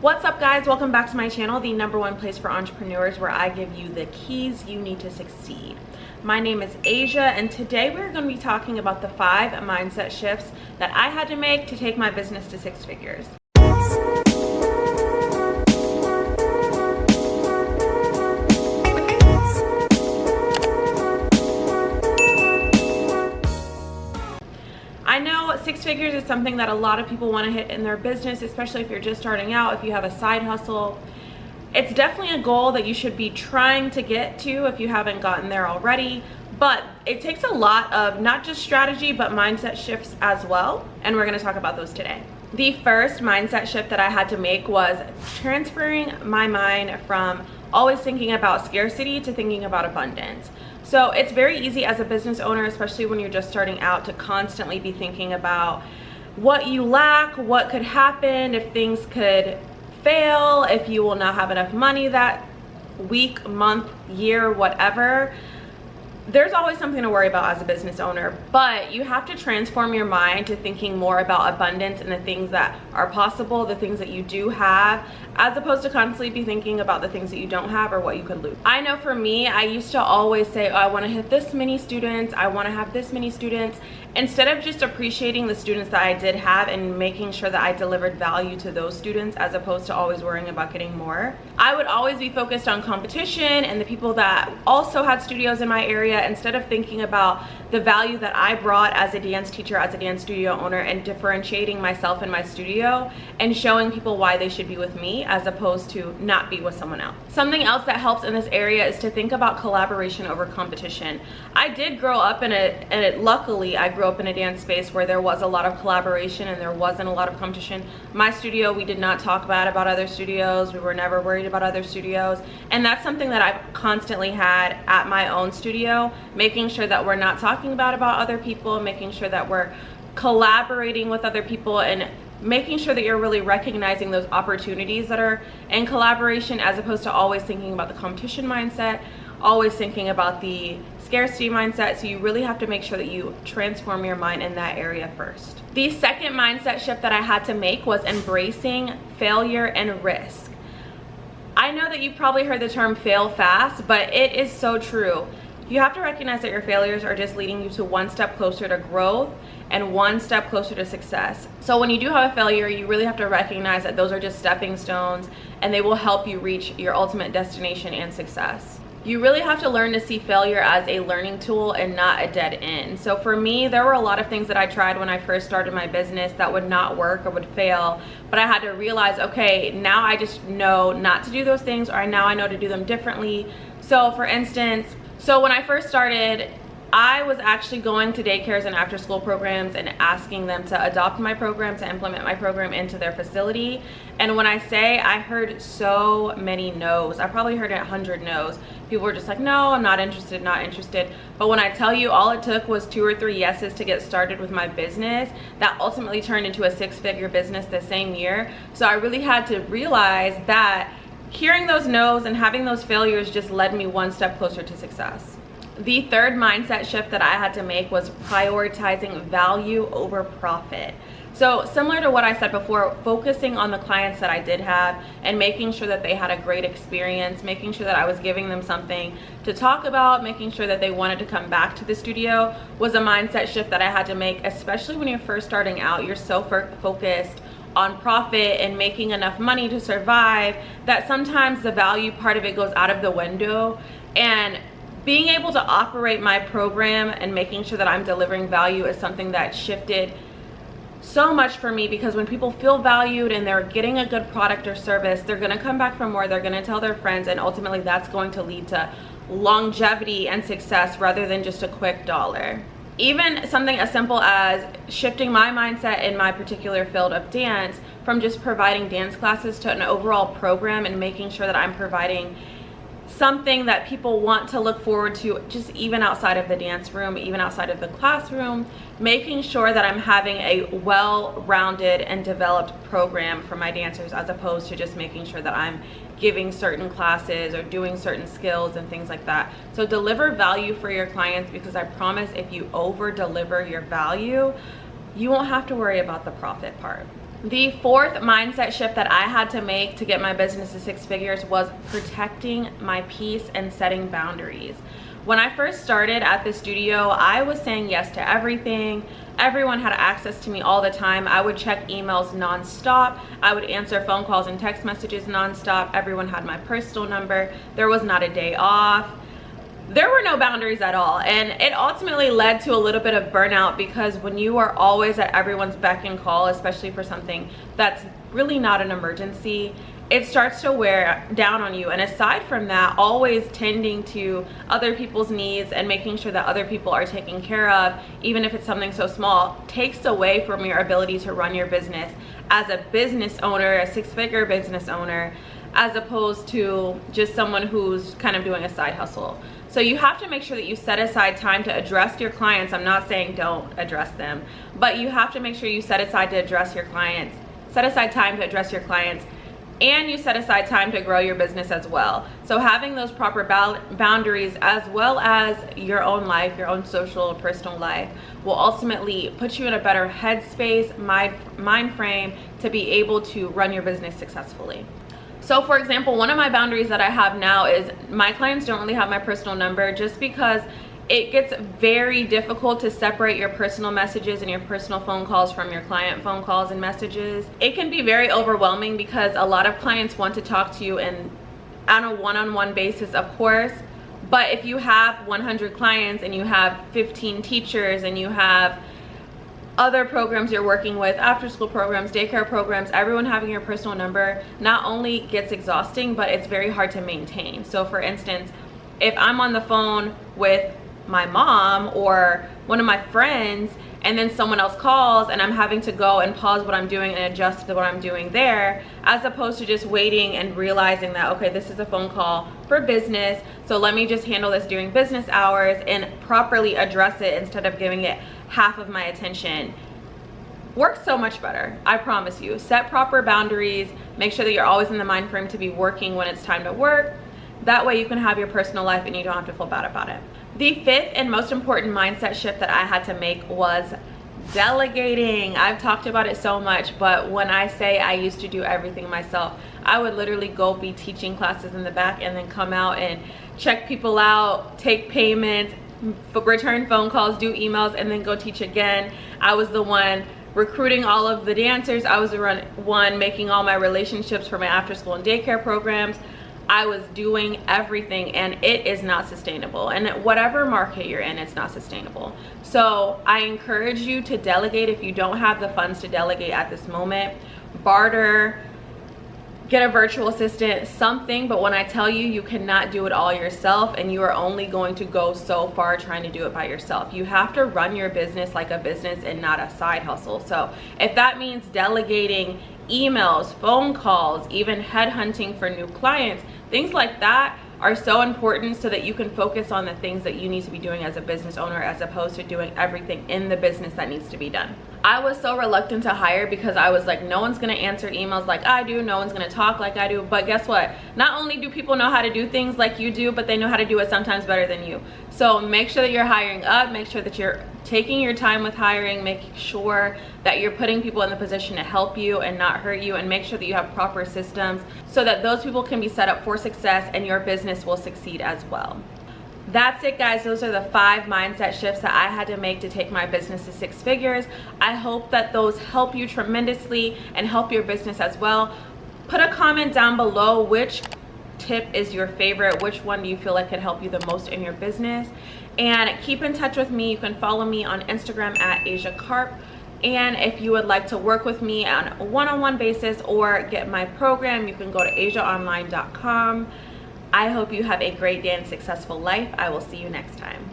What's up, guys? Welcome back to my channel, the #1 place for entrepreneurs, where I give you the keys you need to succeed. My name is Asia, and today we're going to be talking about the 5 mindset shifts that I had to make to take my business to 6 figures. I know 6 figures is something that a lot of people want to hit in their business, especially if you're just starting out, if you have a side hustle. It's definitely a goal that you should be trying to get to if you haven't gotten there already, but it takes a lot of not just strategy, but mindset shifts as well, and we're going to talk about those today. The first mindset shift that I had to make was transferring my mind from always thinking about scarcity to thinking about abundance. So it's very easy as a business owner, especially when you're just starting out, to constantly be thinking about what you lack, what could happen, if things could fail, if you will not have enough money that week, month, year, whatever. There's always something to worry about as a business owner, but you have to transform your mind to thinking more about abundance and the things that are possible, the things that you do have, as opposed to constantly be thinking about the things that you don't have or what you could lose. I know for me, I used to always say, oh, I want to hit this many students, I want to have this many students, instead of just appreciating the students that I did have and making sure that I delivered value to those students, as opposed to always worrying about getting more. I would always be focused on competition and the people that also had studios in my area, instead of thinking about the value that I brought as a dance teacher, as a dance studio owner, and differentiating myself in my studio and showing people why they should be with me as opposed to not be with someone else. Something else that helps in this area is to think about collaboration over competition. I did grow up luckily I grew up in a dance space where there was a lot of collaboration and there wasn't a lot of competition. My studio, we did not talk bad about other studios. We were never worried about other studios. And that's something that I've constantly had at my own studio, making sure that we're not talking bad about other people, making sure that we're collaborating with other people, and making sure that you're really recognizing those opportunities that are in collaboration, as opposed to always thinking about the competition mindset, always thinking about the scarcity mindset. So you really have to make sure that you transform your mind in that area first. The second mindset shift that I had to make was embracing failure and risk. I know that you've probably heard the term fail fast, but it is so true. You have to recognize that your failures are just leading you to one step closer to growth and one step closer to success. So when you do have a failure, you really have to recognize that those are just stepping stones and they will help you reach your ultimate destination and success. You really have to learn to see failure as a learning tool and not a dead end. So for me, there were a lot of things that I tried when I first started my business that would not work or would fail, but I had to realize, okay, now I just know not to do those things, or now I know to do them differently. So for instance, when I first started, I was actually going to daycares and after school programs and asking them to adopt my program, to implement my program into their facility. And when I say I heard so many no's, I probably heard 100 no's. People were just like, no, I'm not interested, not interested. But when I tell you, all it took was 2 or 3 yeses to get started with my business, that ultimately turned into a 6-figure business the same year. So I really had to realize that hearing those no's and having those failures just led me one step closer to success. The third mindset shift that I had to make was prioritizing value over profit. So similar to what I said before, focusing on the clients that I did have and making sure that they had a great experience, making sure that I was giving them something to talk about, making sure that they wanted to come back to the studio, was a mindset shift that I had to make, especially when you're first starting out. You're so focused on profit and making enough money to survive that sometimes the value part of it goes out of the window. And being able to operate my program and making sure that I'm delivering value is something that shifted so much for me, because when people feel valued and they're getting a good product or service, they're going to come back for more, they're going to tell their friends, and ultimately that's going to lead to longevity and success rather than just a quick dollar. Even something as simple as shifting my mindset in my particular field of dance from just providing dance classes to an overall program and making sure that I'm providing something that people want to look forward to, just even outside of the dance room, even outside of the classroom, making sure that I'm having a well-rounded and developed program for my dancers, as opposed to just making sure that I'm giving certain classes or doing certain skills and things like that. So deliver value for your clients, because I promise if you over deliver your value, you won't have to worry about the profit part. The fourth mindset shift that I had to make to get my business to six figures was protecting my peace and setting boundaries. When I first started at the studio, I was saying yes to everything. Everyone had access to me all the time. I would check emails nonstop. I would answer phone calls and text messages nonstop. Everyone had my personal number. There was not a day off. There were no boundaries at all, and it ultimately led to a little bit of burnout, because when you are always at everyone's beck and call, especially for something that's really not an emergency, it starts to wear down on you. And aside from that, always tending to other people's needs and making sure that other people are taken care of, even if it's something so small, takes away from your ability to run your business as a business owner, a six-figure business owner, as opposed to just someone who's kind of doing a side hustle. So you have to make sure that you set aside time to address your clients. I'm not saying don't address them, but you have to make sure you set aside to address your clients. Set aside time to address your clients, and you set aside time to grow your business as well. So having those proper boundaries, as well as your own life, your own social, personal life, will ultimately put you in a better headspace, mind frame to be able to run your business successfully. So for example, one of my boundaries that I have now is my clients don't really have my personal number, just because it gets very difficult to separate your personal messages and your personal phone calls from your client phone calls and messages. It can be very overwhelming because a lot of clients want to talk to you on a one-on-one basis, of course. But if you have 100 clients and you have 15 teachers and you have other programs you're working with, after school programs, daycare programs, everyone having your personal number not only gets exhausting, but it's very hard to maintain. So for instance, if I'm on the phone with my mom or one of my friends, and then someone else calls and I'm having to go and pause what I'm doing and adjust to what I'm doing there, as opposed to just waiting and realizing that, okay, this is a phone call for business, so let me just handle this during business hours and properly address it instead of giving it half of my attention, works so much better. I promise you. Set proper boundaries. Make sure that you're always in the mind frame to be working when it's time to work. That way you can have your personal life and you don't have to feel bad about it. The fifth and most important mindset shift that I had to make was delegating. I've talked about it so much, but when I say I used to do everything myself, I would literally go be teaching classes in the back and then come out and check people out, take payments, return phone calls, do emails, and then go teach again. I was the one recruiting all of the dancers. I was the one making all my relationships for my after school and daycare programs. I was doing everything, and it is not sustainable. And whatever market you're in, it's not sustainable. So I encourage you to delegate if you don't have the funds to delegate at this moment. Barter, get a virtual assistant, something. But when I tell you, you cannot do it all yourself, and you are only going to go so far trying to do it by yourself. You have to run your business like a business and not a side hustle. So if that means delegating emails, phone calls, even headhunting for new clients, things like that are so important so that you can focus on the things that you need to be doing as a business owner, as opposed to doing everything in the business that needs to be done. I was so reluctant to hire because I was like, no one's gonna answer emails like I do, no one's gonna talk like I do. But guess what? Not only do people know how to do things like you do, but they know how to do it sometimes better than you. So make sure that you're hiring up, make sure that you're taking your time with hiring, making sure that you're putting people in the position to help you and not hurt you, and make sure that you have proper systems so that those people can be set up for success and your business will succeed as well. That's it, guys. Those are the 5 mindset shifts that I had to make to take my business to 6 figures. I hope that those help you tremendously and help your business as well. Put a comment down below which tip is your favorite, which one do you feel like could help you the most in your business, and keep in touch with me. You can follow me on Instagram at Asia Carp. And if you would like to work with me on a one-on-one basis or get my program, you can go to asiaonline.com. I hope you have a great day and successful life. I will see you next time.